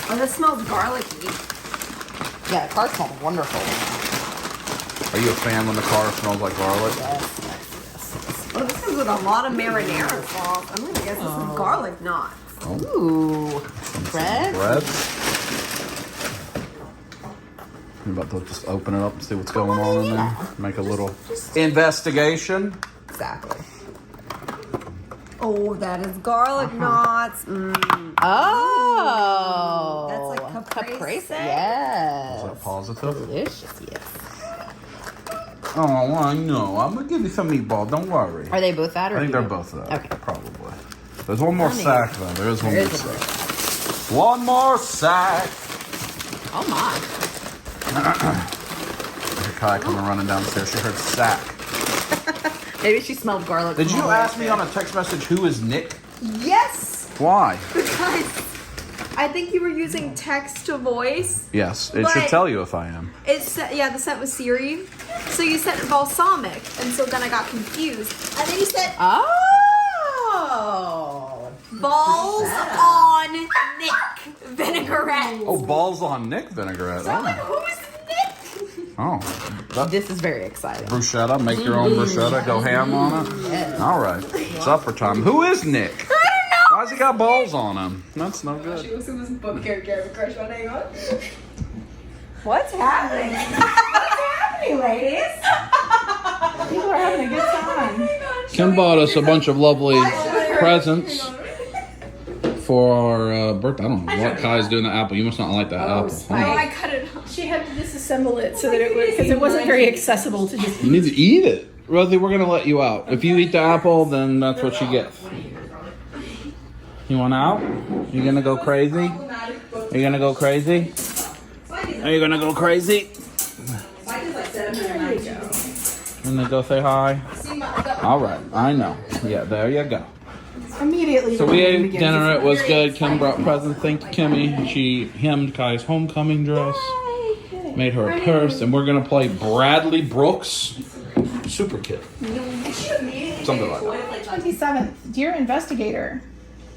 Oh, this smells garlicky. Yeah, the car smells wonderful. Are you a fan when the car smells like garlic? Oh, this is with a lot of marinara sauce. I'm gonna guess this is garlic knots. Ooh. Bread? Bread. I'm about to just open it up and see what's going on in there. Make a little investigation. Exactly. Oh, that is garlic knots. Oh. That's like caprese. Yes. Is that positive? Delicious, yes. Oh, I know. I'm gonna give you some meatball. Don't worry. Are they both that? Or I think do they're you- both that. Okay. Probably. There's one more Honey. sack though. There is one There more is a sack. One more sack. Oh my. Kai coming running downstairs. She heard sack. Maybe she smelled garlic. Did from you all the way ask up me there. on a text message who is Nick? Yes, Why? because I think you were using text to voice. Yes, it But- should tell you if I am. It's the scent was Siri, so you sent balsamic, and so then I got confused, and then you said Oh. balls on Nick vinaigrette. Oh, balls on Nick vinaigrette. So I'm like, Oh, who's Nick? This is very exciting. Bruschetta. Make your own bruschetta. Go ham on it. Yes. All right. Supper time. Who is Nick? I don't know. Why's he got balls on him? That's no good. She was in this book character of a crush on. Hang on. What's happening? What's happening, ladies? People are having a good time. Kim bought us a bunch of lovely presents for our birthday. I don't know what Kai's doing the apple. You must not like that apple. Oh, I cut it off. She had to disassemble it so that it would, because it wasn't very accessible to just. You need to eat it. Rosie, we're going to let you out. If you eat the apple, then that's what you get. You want out? You going to go crazy? Are you going to go crazy? Are you going to go crazy? And then go say hi. All right, I know. Yeah, there you go. Immediately. So we ate dinner. It was good. Kim brought presents. Thank you, Kimmy. She hemmed Kai's homecoming dress, made her a purse, and we're gonna play Bradley Brooks Super Kid. Something like that. 27th. Dear investigator,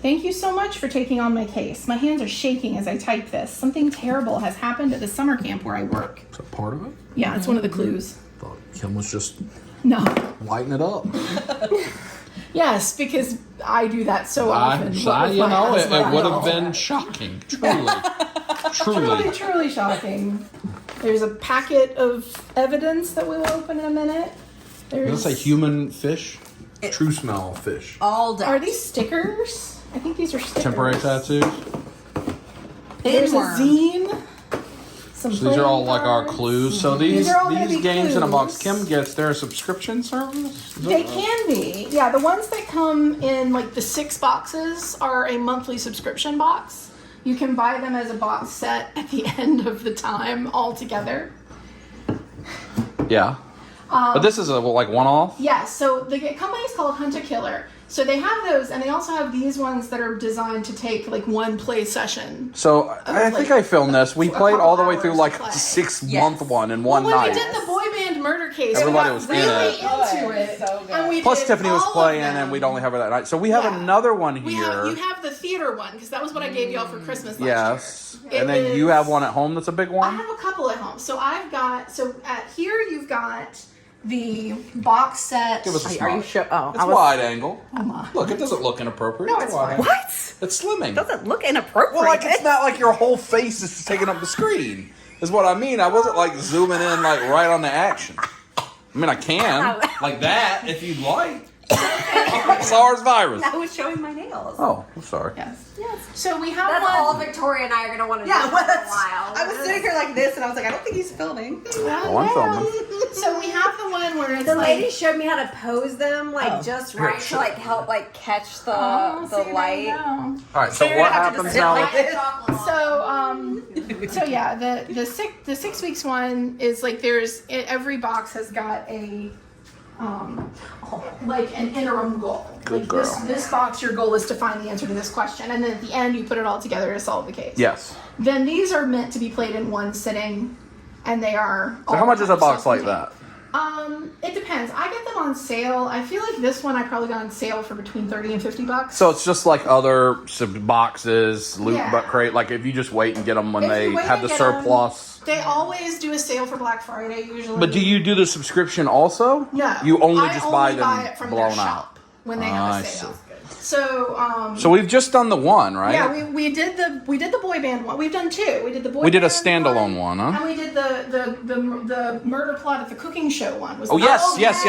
thank you so much for taking on my case. My hands are shaking as I type this. Something terrible has happened at the summer camp where I work. Is that part of it? Yeah, it's one of the clues. Thought Kim was just No. lighting it up. Yes, because I do that so often. You with my know, it husband. would have been shocking. Truly. Truly, truly shocking. There's a packet of evidence that we will open in a minute. There's. Is this a human fish? True smell fish. All day. Are these stickers? I think these are stickers. Temporary tattoos. There's a Pinworm. zine. Some So these are all playing like our cards. clues. So these are all gonna be games in a box. clues. Kim gets their subscription service. Is that They right? can be. Yeah, the ones that come in like the 6 boxes are a monthly subscription box. You can buy them as a box set at the end of the time all together. Yeah. But this is a like one-off. Yeah, so the company's called Hunter Killer. So they have those, and they also have these ones that are designed to take like one play session. So I think I filmed this. We a played couple all the way through hours like to play. a 6-month one in one When night. we did the boy band murder case, Everybody we was got in really it. into it. So good. And we Plus did Tiffany was all of playing, them. and we'd only have her that night. So we have Yeah. another one You here. have the theater one, because that was what I gave y'all for Christmas last Yes. year. And then It you is- have one at home that's a big I one. have a couple at home. So I've got, at here you've got the box set. Give us a Are smile. you sure? Oh, It's wide angle. Come on. Look, it doesn't look inappropriate. No, it's wide fine. angle. What? It's slimming. Doesn't look inappropriate. Well, like it's not like your whole face is taking up the screen. Is what I mean. I wasn't like zooming in like right on the action. I mean, I can like that if you'd like. SARS virus. I was showing my nails. Oh, I'm sorry. Yes. Yes. So we have That's one. all Victoria and I are gonna want to do Yeah, for a what? while. I was sitting here like this, and I was like, I don't think he's filming. Oh, I'm filming. So we have the one where it's The like, lady showed me how to pose them, like Oh. just right to like help like catch the oh, the see, there you light. go. All right. So You're what gonna have to happens sit now? like this. So yeah, the 6 weeks one is like every box has got a like an interim goal. Good like girl. This box, your goal is to find the answer to this question, and then at the end you put it all together to solve the case. Yes. Then these are meant to be played in one sitting, and they are. So how much is a box like that? It depends. I get them on sale. I feel like this one I probably got on sale for between $30 and $50. So it's just like other boxes, loot Yeah. crate. Like if you just wait and get them when If they you wait have the and get 'em, surplus. They always do a sale for Black Friday usually. But do you do the subscription also? No. You only I just only buy them buy it from their blown out. shop when they have I a sale. see. So So we've just done the one, right? yeah, we did the boy band one. We've done 2. We did the boy. We did a band standalone one, huh? And we did the murder plot at the cooking show one. Was Oh, yes, that- yes.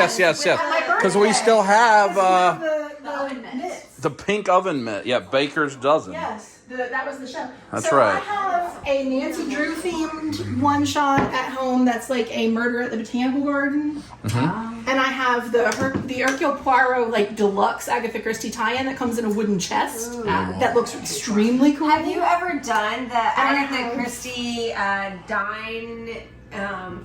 With my birthday. because we still have the mitts. the pink oven mitt. Yeah, Baker's Dozen. Yes, that was the show. That's so right. I have a Nancy Drew themed one shot at home that's like a Murder at the Botanical Garden. Mm-hmm. And I have the Hercule Poirot like deluxe Agatha Christie tie-in that comes in a wooden chest that looks extremely cool. Have you ever done the Agatha Christie Dine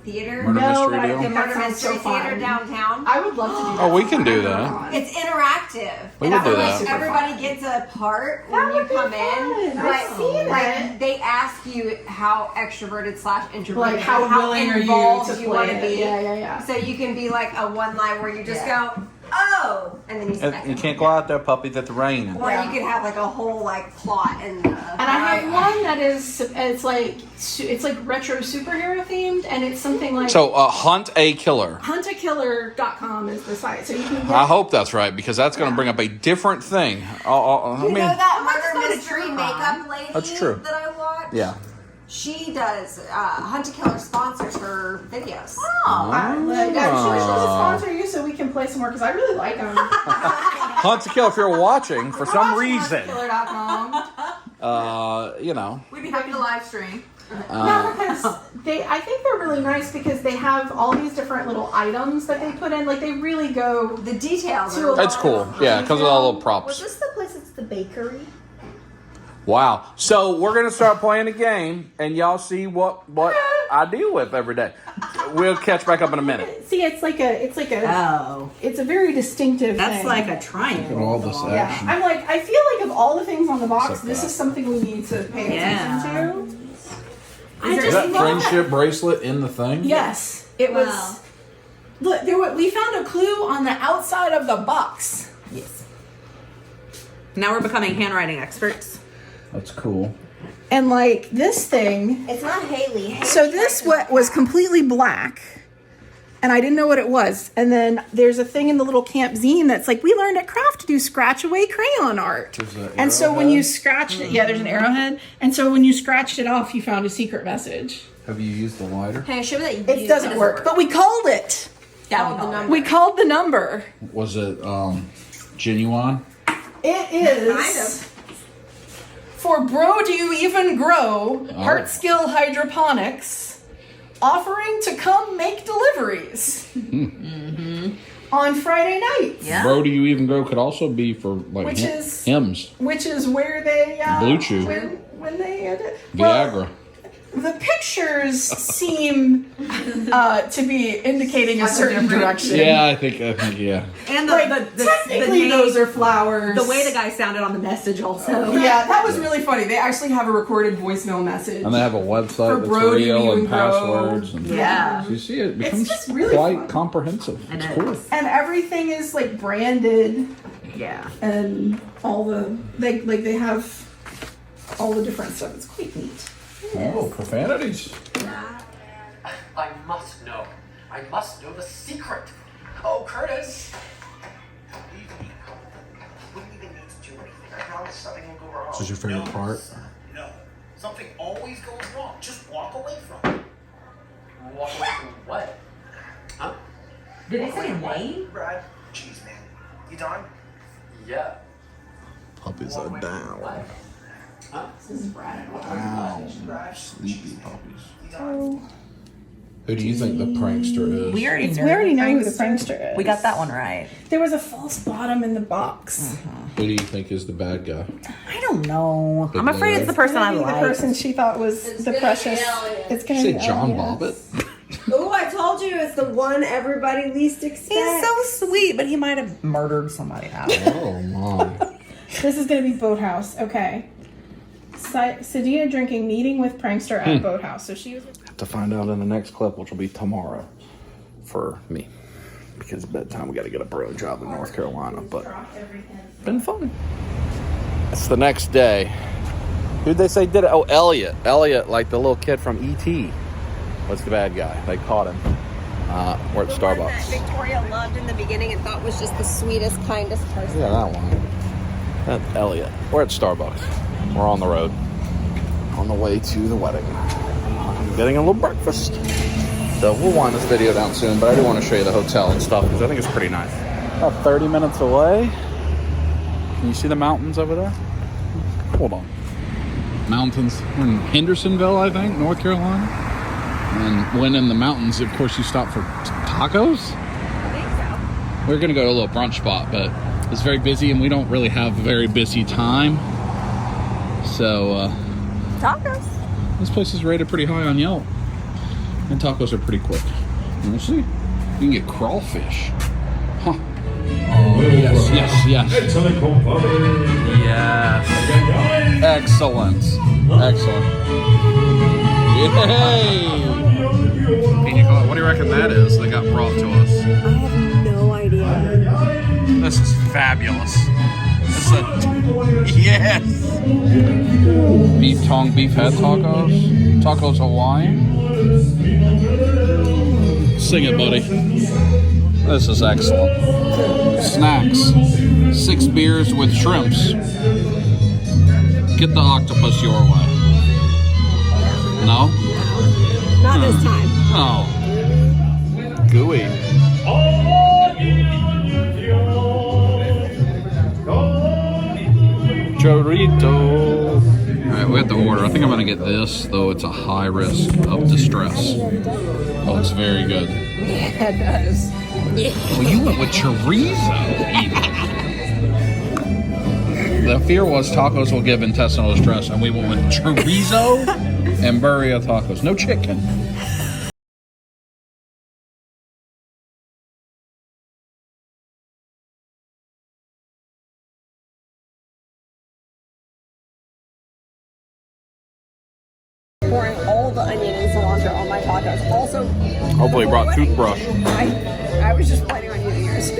theater? Murder No, Mystery but I Deal? The think that Murder sounds Mystery so fun. Theater downtown. I would love to do that. Oh, we can do that. It's interactive. We would do that. Super Everybody fun. gets a part when you would be come fun. in. I've seen like it. they ask you how extroverted / introverted, Like how willing are you involved to you want play to it? be. Yeah. So you can be like a one line where you just go, oh, and then you sit back. You can't go out there, puppy. That's raining. Or you could have like a whole like plot and. And I have one that is it's like retro superhero themed, and it's something like So, Hunt a Killer. huntakiller.com is the site, so you can get I hope that's right because that's going to bring up a different thing. I You mean, know that just murder go to mystery True makeup lady That's true. that I watch? yeah. She does Hunt a Killer sponsors her videos. I'm sure she'll sponsor you so we can play some more because I really like them. Hunt a Killer, if you're watching for some reason, huntakiller.com. you know. We'd be happy to live stream. No, because I think they're really nice because they have all these different little items that they put in. Like they really go. The details To a are That's cool. Yeah, it comes with all the Was props. this the place that's the bakery? Wow. So we're going to start playing a game and y'all see what I deal with every day. We'll catch back up in a minute. See, it's like a Oh, it's a very distinctive that's thing. like a triangle. All this Yeah, I'm like, I feel like of all the things on the box, So this fat. is something we need to pay attention to. I Is just that love friendship bracelet in the thing? Yes, it Wow. was. Look, we found a clue on the outside of the box. Yes. Now we're becoming handwriting experts. That's cool. And like this thing, It's not Haley. so this was completely black, and I didn't know what it was. And then there's a thing in the little camp zine that's like, we learned at craft to do scratch away crayon art. There's an And so when you arrowhead? scratched it, yeah, there's an arrowhead. And so when you scratched it off, you found a secret message. Have you used the lighter? Hey, show me that you It doesn't work, but we called it. Called the number. We called the number. Was it genuine? It is. Kind of. For Bro Do You Even Grow, Heart Skill Hydroponics, offering to come make deliveries on Friday nights. Yeah. Bro, Do You Even Grow could also be for like Which is- hymns. Which is where they Blue Chew. when they edit. Viagra. The pictures seem to be indicating a certain direction. Yeah, I think yeah. And Like, technically, those are flowers. the way the guy sounded on the message also. Yeah, that was really funny. They actually have a recorded voicemail message. And they have a website that's Bro, Do You real and Even Grow. passwords. And Yeah. So you see, it becomes just really quite fun. comprehensive. And It's it cool. is. And everything is like branded, Yeah. and all the they have all the different stuff. It's quite neat. Oh, profanities. I must know. I must know the secret. Oh, Curtis. Believe me, you don't even need to do anything. I promise nothing will go wrong. This is your favorite No, part? son, no. Something always goes wrong. Just walk away from it. Walk away from what? Huh? Did he say a name? Brad? Jeez, man. You done? Yeah. Puppies Walk are away from down. what? Huh? Wow. Sleepy puppies. Who do you think the prankster is? We already know. We already know who the prankster is. We got that one right. There was a false bottom in the box. Who do you think is the bad guy? I don't know. Big I'm afraid it's the person I Maybe like. the person she thought was the precious. It's gonna Say be John Elliot. Bobbitt? Oh, I told you it's the one everybody least expects. He's so sweet, but he might have murdered somebody. I don't know. Oh, Mom. This is gonna be Boathouse. Okay. Sadina drinking meeting with prankster at Boathouse. So she was. Have to find out in the next clip, which will be tomorrow for me. Because bedtime, we got to get a bro job in North Carolina. But been fun. It's the next day. Who'd they say did it? Oh, Elliot. Elliot, like the little kid from E.T. was the bad guy. They caught him. We're at That Starbucks. Victoria loved in the beginning and thought was just the sweetest, kindest person. Yeah, that one. That's Elliot. We're at Starbucks. We're on the road. On the way to the wedding. I'm getting a little breakfast. So we'll wind this video down soon, but I do want to show you the hotel and stuff because I think it's pretty nice. About 30 minutes away. Can you see the mountains over there? Hold on. Mountains. We're in Hendersonville, I think, North Carolina. And when in the mountains, of course, you stop for tacos. I think so. We're gonna go to a little brunch spot, but it's very busy, and we don't really have a very busy time. So Tacos. this place is rated pretty high on Yelp, and tacos are pretty quick. You see, you can get crawfish. Huh? Yes, yes, yes. Yes. Excellent. Excellent. Yay! What do you reckon that is that got brought to us? I have no idea. This is fabulous. This is a yes. Beef tongue, beef head tacos. Tacos Hawaiian. Sing it, buddy. This is excellent. Snacks. 6 beers with shrimps. Get the octopus your way. No? Not this time. Oh. Gooey. Chorito. Alright, we have to order. I think I'm going to get this, though it's a high risk of distress. Oh, it's very good. Yeah, it does. Well, you went with chorizo, even. The fear was tacos will give intestinal distress, and we went with chorizo and burrito tacos. No chicken. Pouring all the onion and cilantro on my tacos. Also, Hopefully brought toothbrush. I was just planning on using yours.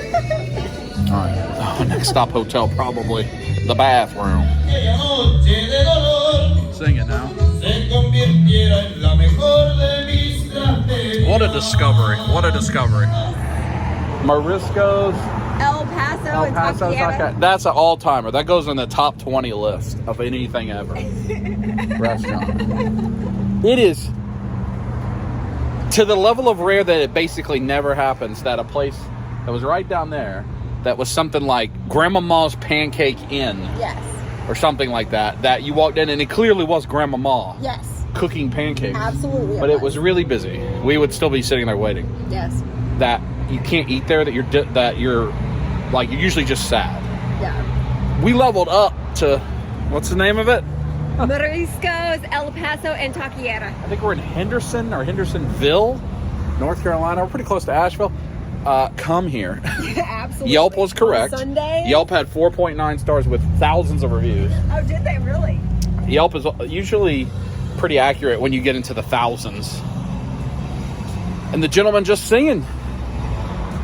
Alright, next stop hotel, probably the bathroom. Sing it now. What a discovery. What a discovery. Marisco's El Paso and Taquiera. That's an all-timer. That goes in the top 20 list of anything ever. Restaurant. It is to the level of rare that it basically never happens that a place that was right down there that was something like Grandmama's Pancake Inn. Yes. Or something like that. That you walked in and it clearly was Grandmama. Yes. Cooking pancakes. Absolutely. But it was really busy. We would still be sitting there waiting. Yes. That you can't eat there. That you're like you're usually just sad. Yeah. We leveled up to what's the name of it? Marisco's, El Paso, and Taquiera. I think we're in Henderson or Hendersonville, North Carolina. We're pretty close to Asheville. Come here. Absolutely. Yelp was correct. On Sunday. Yelp had 4.9 stars with thousands of reviews. Oh, did they really? Yelp is usually pretty accurate when you get into the thousands. And the gentleman just singing.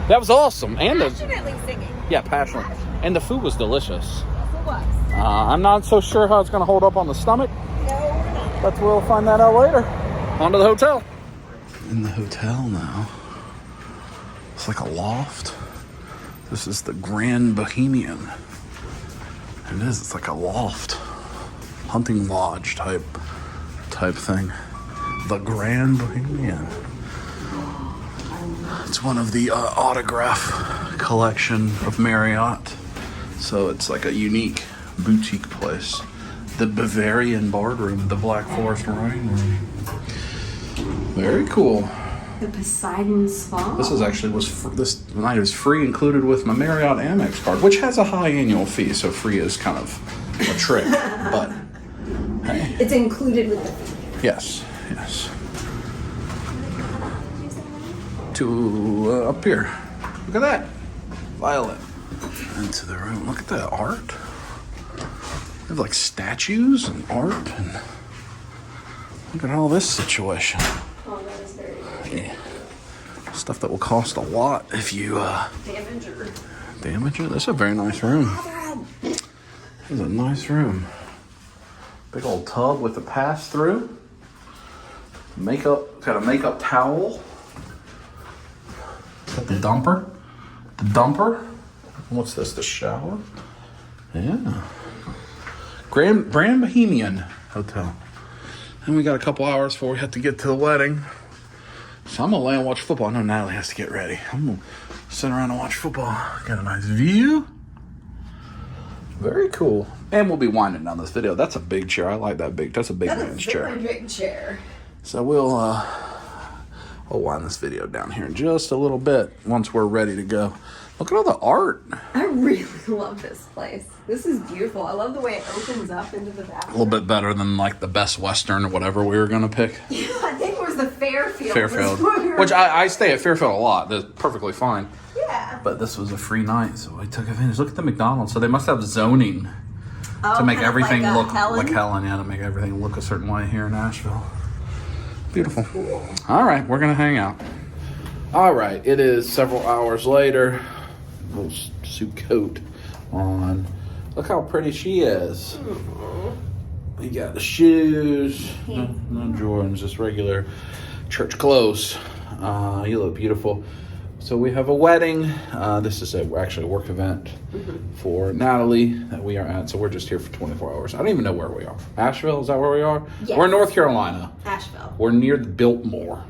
That was awesome. And Passionately singing. yeah, passionate. And the food was delicious. Yes, it was. I'm not so sure how it's going to hold up on the stomach, No, we're not. but we'll find that out later. On to the hotel. In the hotel now. It's like a loft. This is the Grand Bohemian. It is. It's like a loft, hunting lodge type thing. The Grand Bohemian. It's one of the autograph collection of Marriott. So it's like a unique boutique place. The Bavarian Bardroom, the Black Forest Wine Room. Very cool. The Poseidon Spa. This is actually this night is free included with my Marriott Amex card, which has a high annual fee, so free is kind of a trick. But hey, It's included with the fee. yes. To up here. Look at that, violet. Into the room. Look at that art. They have like statues and art, and look at all this situation. Oh, that is very Yeah. Stuff that will cost a lot if you damage it. That's a very nice room. This is a nice room. Big old tub with a pass through. Makeup, got a makeup towel. Got the dumper. What's this? The shower. Yeah. Grand Bohemian Hotel. And we got a couple hours before we have to get to the wedding. So I'm gonna lay and watch football. I know Natalie has to get ready. I'm gonna sit around and watch football. Got a nice view. Very cool. And we'll be winding down this video. That's a big chair. I like that big. That's a big man's chair. That's a big chair. So we'll wind this video down here in just a little bit once we're ready to go. Look at all the art. I really love this place. This is beautiful. I love the way it opens up into the bathroom. A little bit better than like the Best Western or whatever we were gonna pick. Yeah, I think it was the Fairfield. Fairfield, which I stay at Fairfield a lot. That's perfectly fine. Yeah. But this was a free night, so we took advantage. Look at the McDonald's. So they must have zoning to make everything like look Helen? like Helen. Yeah, to make everything look a certain way here in Nashville. Beautiful. Cool. All right, we're gonna hang out. All right, it is several hours later. Little suit coat on. Look how pretty she is. We got the shoes, no Jordans, just regular church clothes. You look beautiful. So we have a wedding. This is actually a work event for Natalie that we are at. So we're just here for 24 hours. I don't even know where we are. Asheville, is that where we are? Yes. We're in North Carolina. Asheville. We're near the Biltmore.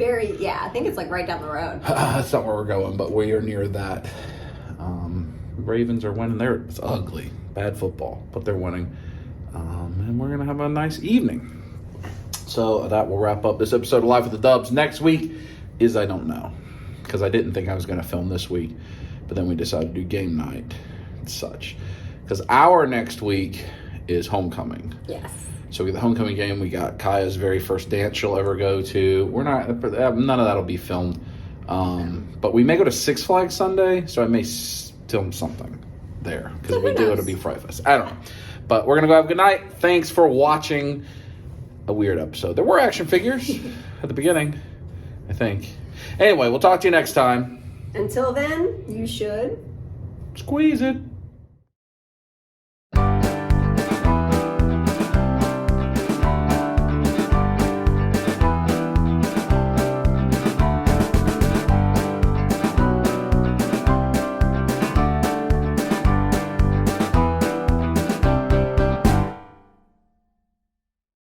I think it's like right down the road. That's not where we're going, but we are near that. Ravens are winning. It's ugly. Bad football, but they're winning. And we're going to have a nice evening. So that will wrap up this episode of Live with the Dubs. Next week is I don't know. Because I didn't think I was going to film this week. But then we decided to do game night and such. Because our next week is homecoming. Yes. So we got the homecoming game. We got Kaya's very first dance she'll ever go to. None of that'll be filmed. But we may go to Six Flags Sunday, so I may film something there. Because if we do, it'll be Fright Fest. I don't know. But we're going to go have a good night. Thanks for watching a weird episode. There were action figures at the beginning, I think. Anyway, we'll talk to you next time. Until then, you should Squeeze it.